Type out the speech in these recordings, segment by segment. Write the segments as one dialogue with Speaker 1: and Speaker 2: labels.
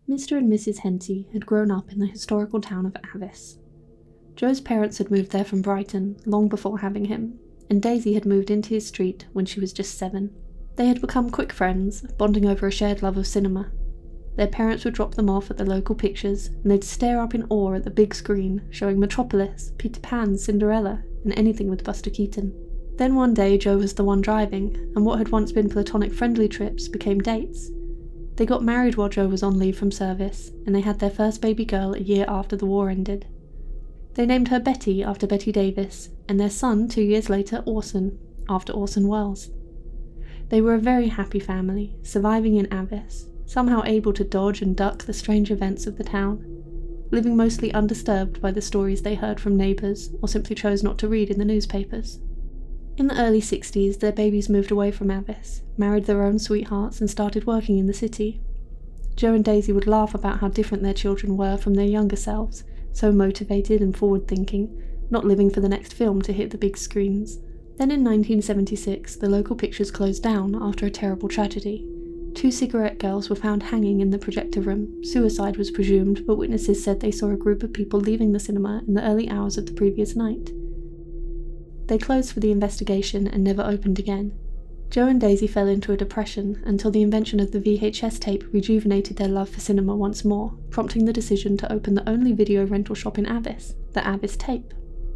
Speaker 1: Mr. and Mrs. Henty had grown up in the historical town of Avis. Joe's parents had moved there from Brighton long before having him, and Daisy had moved into his street when she was just 7. They had become quick friends, bonding over a shared love of cinema. Their parents would drop them off at the local pictures, and they'd stare up in awe at the big screen, showing Metropolis, Peter Pan, Cinderella, and anything with Buster Keaton. Then one day Joe was the one driving, and what had once been platonic friendly trips became dates. They got married while Joe was on leave from service, and they had their first baby girl a year after the war ended. They named her Betty after Betty Davis, and their son 2 years later Orson, after Orson Welles. They were a very happy family, surviving in Avis, somehow able to dodge and duck the strange events of the town, living mostly undisturbed by the stories they heard from neighbours or simply chose not to read in the newspapers. In the early 60s, their babies moved away from Avis, married their own sweethearts and started working in the city. Joe and Daisy would laugh about how different their children were from their younger selves, so motivated and forward-thinking, not living for the next film to hit the big screens. Then in 1976, the local pictures closed down after a terrible tragedy. 2 cigarette girls were found hanging in the projector room. Suicide was presumed, but witnesses said they saw a group of people leaving the cinema in the early hours of the previous night. They closed for the investigation and never opened again. Joe and Daisy fell into a depression until the invention of the VHS tape rejuvenated their love for cinema once more, prompting the decision to open the only video rental shop in Avis, the Avis Tape.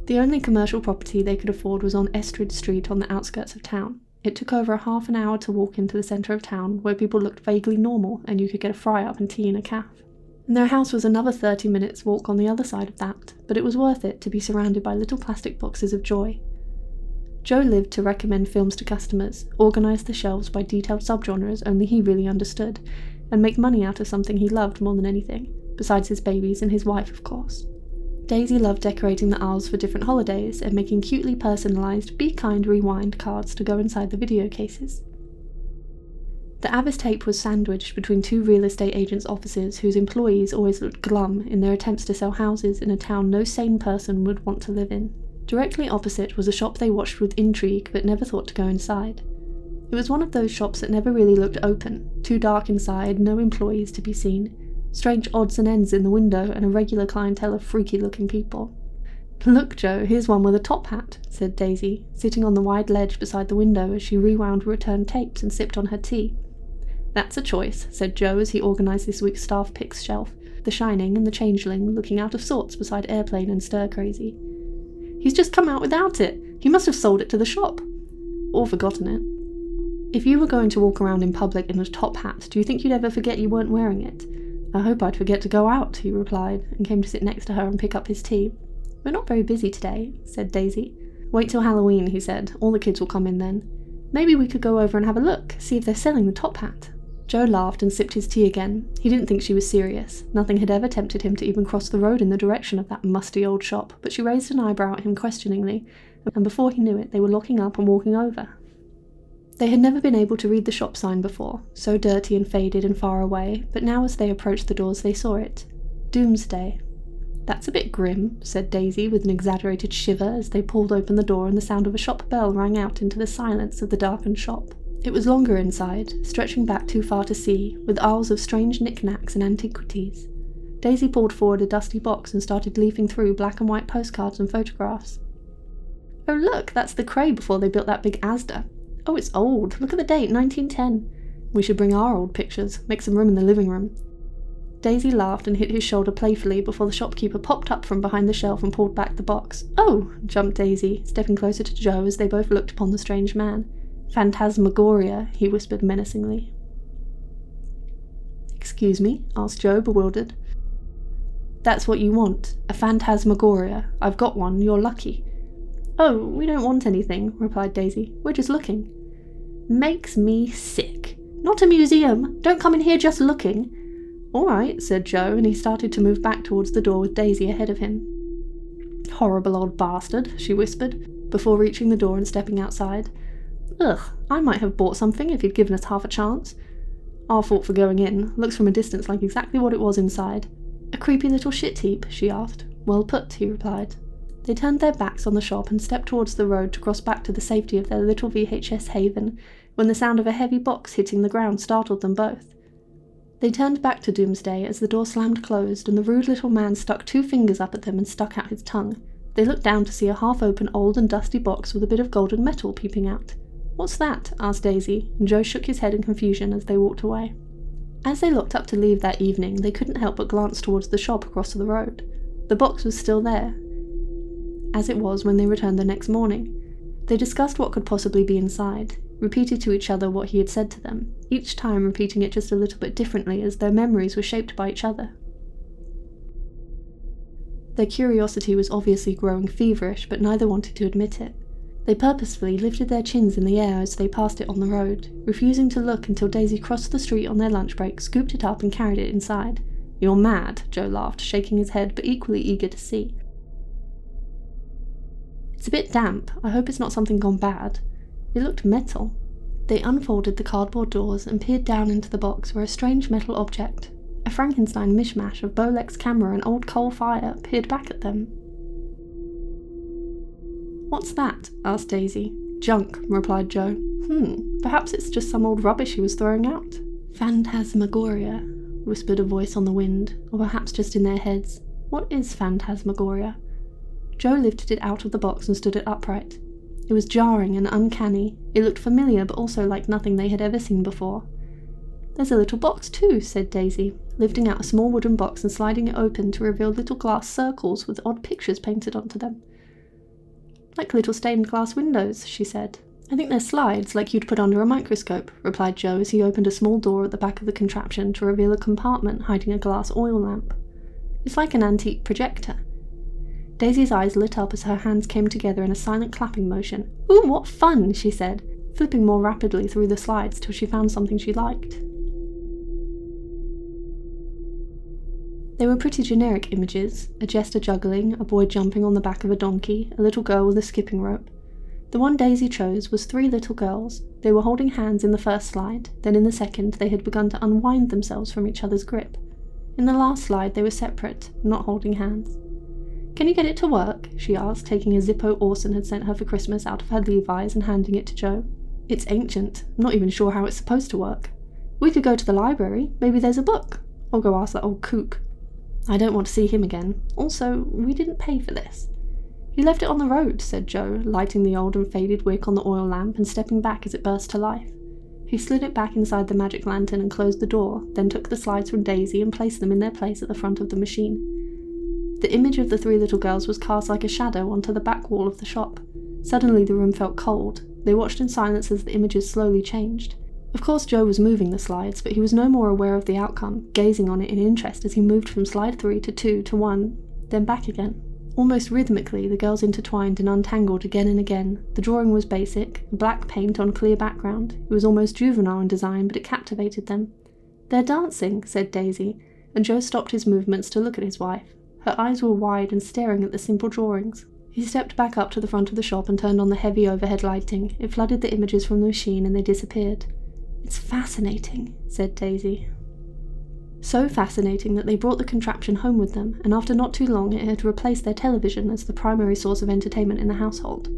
Speaker 1: The only commercial property they could afford was on Estridge Street on the outskirts of town. It took over a half an hour to walk into the centre of town, where people looked vaguely normal and you could get a fry-up and tea in a cafe. And their house was another 30 minutes walk on the other side of that, but it was worth it to be surrounded by little plastic boxes of joy. Joe lived to recommend films to customers, organise the shelves by detailed subgenres only he really understood, and make money out of something he loved more than anything, besides his babies and his wife, of course. Daisy loved decorating the aisles for different holidays and making cutely personalised Be Kind Rewind cards to go inside the video cases. The Avis Tape was sandwiched between 2 real estate agents' offices whose employees always looked glum in their attempts to sell houses in a town no sane person would want to live in. Directly opposite was a shop they watched with intrigue but never thought to go inside. It was one of those shops that never really looked open, too dark inside, no employees to be seen, strange odds and ends in the window and a regular clientele of freaky-looking people. "Look, Joe, here's one with a top hat," said Daisy, sitting on the wide ledge beside the window as she rewound returned tapes and sipped on her tea. "That's a choice," said Joe as he organised this week's staff picks shelf, The Shining and The Changeling looking out of sorts beside Airplane and Stir Crazy. "He's just come out without it. He must have sold it to the shop. Or forgotten it." "If you were going to walk around in public in a top hat, do you think you'd ever forget you weren't wearing it?" "I hope I'd forget to go out," he replied, and came to sit next to her and pick up his tea. "We're not very busy today," said Daisy. "Wait till Halloween," he said. "All the kids will come in then. Maybe we could go over and have a look, see if they're selling the top hat." Joe laughed and sipped his tea again. He didn't think she was serious. Nothing had ever tempted him to even cross the road in the direction of that musty old shop, but she raised an eyebrow at him questioningly, and before he knew it, they were locking up and walking over. They had never been able to read the shop sign before, so dirty and faded and far away, but now as they approached the doors they saw it. Doomsday. "That's a bit grim," said Daisy with an exaggerated shiver as they pulled open the door and the sound of a shop bell rang out into the silence of the darkened shop. It was longer inside, stretching back too far to see, with aisles of strange knickknacks and antiquities. Daisy pulled forward a dusty box and started leafing through black and white postcards and photographs. "Oh look, that's the Cray before they built that big Asda. Oh, it's old. Look at the date, 1910. We should bring our old pictures, make some room in the living room." Daisy laughed and hit his shoulder playfully before the shopkeeper popped up from behind the shelf and pulled back the box. "Oh!" jumped Daisy, stepping closer to Joe as they both looked upon the strange man. "Phantasmagoria," he whispered menacingly. "Excuse me?" asked Joe, bewildered. "That's what you want, a phantasmagoria. I've got one, you're lucky." "Oh, we don't want anything," replied Daisy. "We're just looking." "Makes me sick. Not a museum. Don't come in here just looking." "All right," said Joe, and he started to move back towards the door with Daisy ahead of him. "Horrible old bastard," she whispered, before reaching the door and stepping outside. "Ugh, I might have bought something if he'd given us half a chance." "Our fault for going in. Looks from a distance like exactly what it was inside." "A creepy little shit heap?" she asked. "Well put," he replied. They turned their backs on the shop and stepped towards the road to cross back to the safety of their little VHS haven, when the sound of a heavy box hitting the ground startled them both. They turned back to Doomsday as the door slammed closed and the rude little man stuck 2 fingers up at them and stuck out his tongue. They looked down to see a half-open old and dusty box with a bit of golden metal peeping out. "What's that?" asked Daisy, and Joe shook his head in confusion as they walked away. As they looked up to leave that evening, they couldn't help but glance towards the shop across the road. The box was still there, as it was when they returned the next morning. They discussed what could possibly be inside, repeated to each other what he had said to them, each time repeating it just a little bit differently as their memories were shaped by each other. Their curiosity was obviously growing feverish, but neither wanted to admit it. They purposefully lifted their chins in the air as they passed it on the road, refusing to look until Daisy crossed the street on their lunch break, scooped it up and carried it inside. "You're mad," Joe laughed, shaking his head but equally eager to see. "It's a bit damp. I hope it's not something gone bad." It looked metal. They unfolded the cardboard doors and peered down into the box where a strange metal object, a Frankenstein mishmash of Bolex camera and old coal fire, peered back at them. "What's that?" asked Daisy. "Junk," replied Joe. Perhaps it's just some old rubbish he was throwing out." "Phantasmagoria," whispered a voice on the wind, or perhaps just in their heads. "What is phantasmagoria?" Joe lifted it out of the box and stood it upright. It was jarring and uncanny. It looked familiar but also like nothing they had ever seen before. "There's a little box too," said Daisy, lifting out a small wooden box and sliding it open to reveal little glass circles with odd pictures painted onto them. "Like little stained glass windows," she said. "I think they're slides, like you'd put under a microscope," replied Joe as he opened a small door at the back of the contraption to reveal a compartment hiding a glass oil lamp. "It's like an antique projector." Daisy's eyes lit up as her hands came together in a silent clapping motion. "Ooh, what fun!" she said, flipping more rapidly through the slides till she found something she liked. They were pretty generic images: a jester juggling, a boy jumping on the back of a donkey, a little girl with a skipping rope. The one Daisy chose was 3 little girls. They were holding hands in the first slide, then in the second they had begun to unwind themselves from each other's grip. In the last slide they were separate, not holding hands. "Can you get it to work?" she asked, taking a Zippo Orson had sent her for Christmas out of her Levi's and handing it to Joe. "It's ancient. I'm not even sure how it's supposed to work. We could go to the library. Maybe there's a book. Or go ask that old kook. I don't want to see him again. Also, we didn't pay for this." "He left it on the road," said Joe, lighting the old and faded wick on the oil lamp and stepping back as it burst to life. He slid it back inside the magic lantern and closed the door, then took the slides from Daisy and placed them in their place at the front of the machine. The image of the 3 little girls was cast like a shadow onto the back wall of the shop. Suddenly the room felt cold. They watched in silence as the images slowly changed. Of course Joe was moving the slides, but he was no more aware of the outcome, gazing on it in interest as he moved from slide 3 to 2 to 1, then back again. Almost rhythmically the girls intertwined and untangled again and again. The drawing was basic, black paint on clear background. It was almost juvenile in design, but it captivated them. "They're dancing," said Daisy, and Joe stopped his movements to look at his wife. Her eyes were wide and staring at the simple drawings. He stepped back up to the front of the shop and turned on the heavy overhead lighting. It flooded the images from the machine and they disappeared. "It's fascinating," said Daisy. So fascinating that they brought the contraption home with them, and after not too long it had replaced their television as the primary source of entertainment in the household.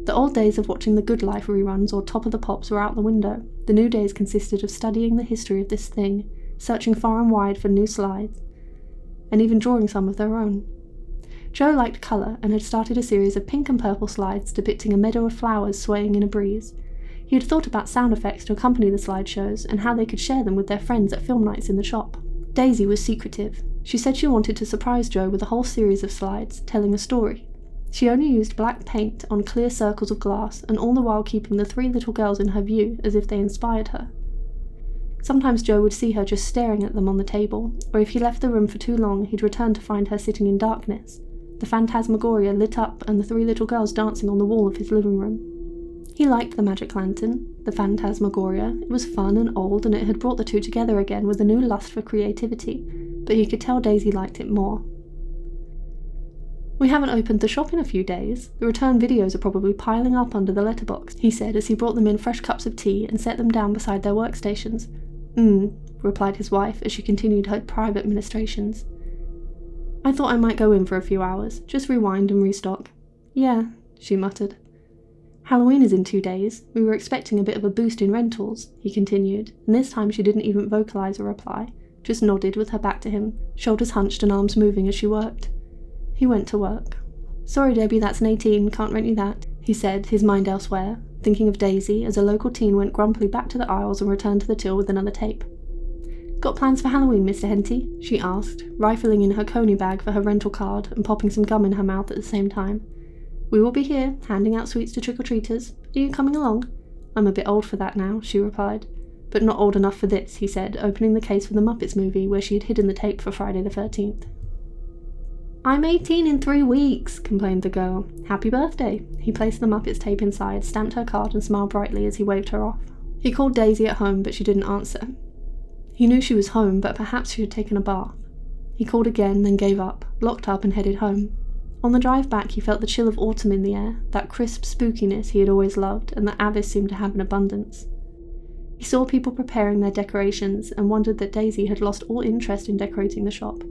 Speaker 1: The old days of watching The Good Life reruns or Top of the Pops were out the window. The new days consisted of studying the history of this thing, searching far and wide for new slides, and even drawing some of their own. Joe liked colour and had started a series of pink and purple slides depicting a meadow of flowers swaying in a breeze. He had thought about sound effects to accompany the slideshows and how they could share them with their friends at film nights in the shop. Daisy was secretive. She said she wanted to surprise Joe with a whole series of slides, telling a story. She only used black paint on clear circles of glass, and all the while keeping the 3 little girls in her view as if they inspired her. Sometimes Joe would see her just staring at them on the table, or if he left the room for too long he'd return to find her sitting in darkness, the phantasmagoria lit up and the 3 little girls dancing on the wall of his living room. He liked the magic lantern, the phantasmagoria. It was fun and old, and it had brought the 2 together again with a new lust for creativity, but he could tell Daisy liked it more. "We haven't opened the shop in a few days. The return videos are probably piling up under the letterbox," he said as he brought them in fresh cups of tea and set them down beside their workstations. Replied his wife as she continued her private ministrations. "I thought I might go in for a few hours, just rewind and restock." "Yeah," she muttered. "Halloween is in 2 days. We were expecting a bit of a boost in rentals," he continued, and this time she didn't even vocalize a reply. just nodded with her back to him, shoulders hunched and arms moving as she worked. He went to work. "Sorry, Debbie, that's an 18, can't rent you that," he said, his mind elsewhere, thinking of Daisy as a local teen went grumpily back to the aisles and returned to the till with another tape. "Got plans for Halloween, Mr. Henty?" she asked, rifling in her coney bag for her rental card and popping some gum in her mouth at the same time. "We will be here, handing out sweets to trick-or-treaters. Are you coming along?" "I'm a bit old for that now," she replied. "But not old enough for this," he said, opening the case for the Muppets movie where she had hidden the tape for Friday the 13th. "I'm 18 in 3 weeks, complained the girl. "Happy birthday." He placed the Muppets tape inside, stamped her card and smiled brightly as he waved her off. He called Daisy at home, but she didn't answer. He knew she was home, but perhaps she had taken a bath. He called again, then gave up, locked up and headed home. On the drive back he felt the chill of autumn in the air, that crisp spookiness he had always loved and that Avis seemed to have in abundance. He saw people preparing their decorations and wondered that Daisy had lost all interest in decorating the shop,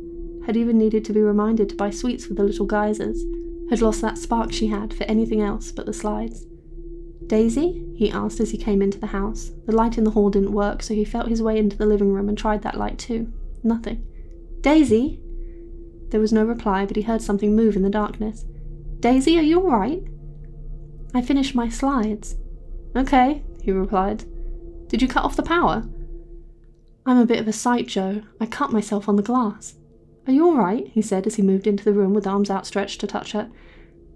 Speaker 1: had even needed to be reminded to buy sweets for the little geysers, had lost that spark she had for anything else but the slides. "Daisy?" he asked as he came into the house. The light in the hall didn't work, so he felt his way into the living room and tried that light too. Nothing. "Daisy?" There was no reply, but he heard something move in the darkness. "Daisy, are you all right?" "I finished my slides." "Okay," he replied. "Did you cut off the power?" "I'm a bit of a sight, Joe. I cut myself on the glass." "Are you all right?" he said as he moved into the room with arms outstretched to touch her.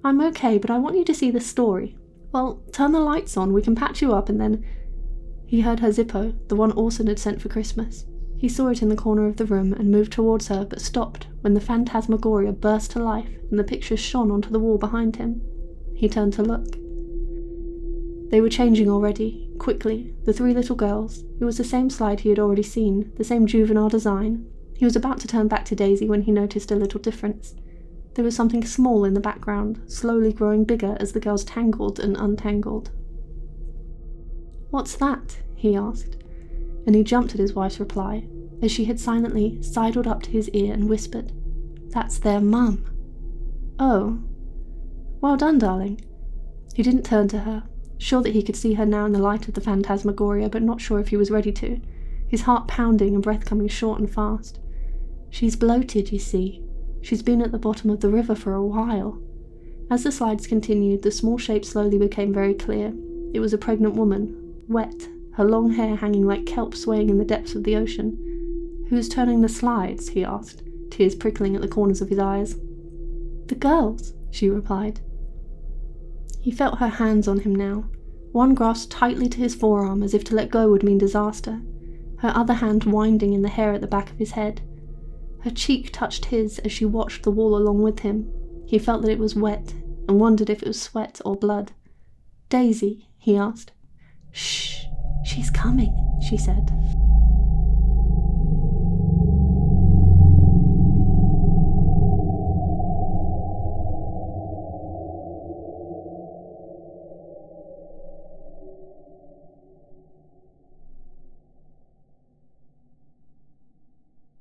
Speaker 1: "I'm okay, but I want you to see this story." "Well, turn the lights on, we can patch you up and then—" He heard her Zippo, the one Orson had sent for Christmas. He saw it in the corner of the room and moved towards her, but stopped when the phantasmagoria burst to life and the pictures shone onto the wall behind him. He turned to look. They were changing already, quickly, the 3 little girls. It was the same slide he had already seen, the same juvenile design. He was about to turn back to Daisy when he noticed a little difference. There was something small in the background, slowly growing bigger as the girls tangled and untangled. "What's that?" he asked, and he jumped at his wife's reply, as she had silently sidled up to his ear and whispered, "That's their mum." "Oh. Well done, darling." He didn't turn to her, sure that he could see her now in the light of the phantasmagoria, but not sure if he was ready to, his heart pounding and breath coming short and fast. "She's bloated, you see. She's been at the bottom of the river for a while." As the slides continued, the small shape slowly became very clear. It was a pregnant woman, wet, her long hair hanging like kelp swaying in the depths of the ocean. "Who's turning the slides?" he asked, tears prickling at the corners of his eyes. "The girls," she replied. He felt her hands on him now, one grasped tightly to his forearm as if to let go would mean disaster, her other hand winding in the hair at the back of his head. Her cheek touched his as she watched the wall along with him. He felt that it was wet, and wondered if it was sweat or blood. "Daisy?" he asked. "Shh, she's coming," she said.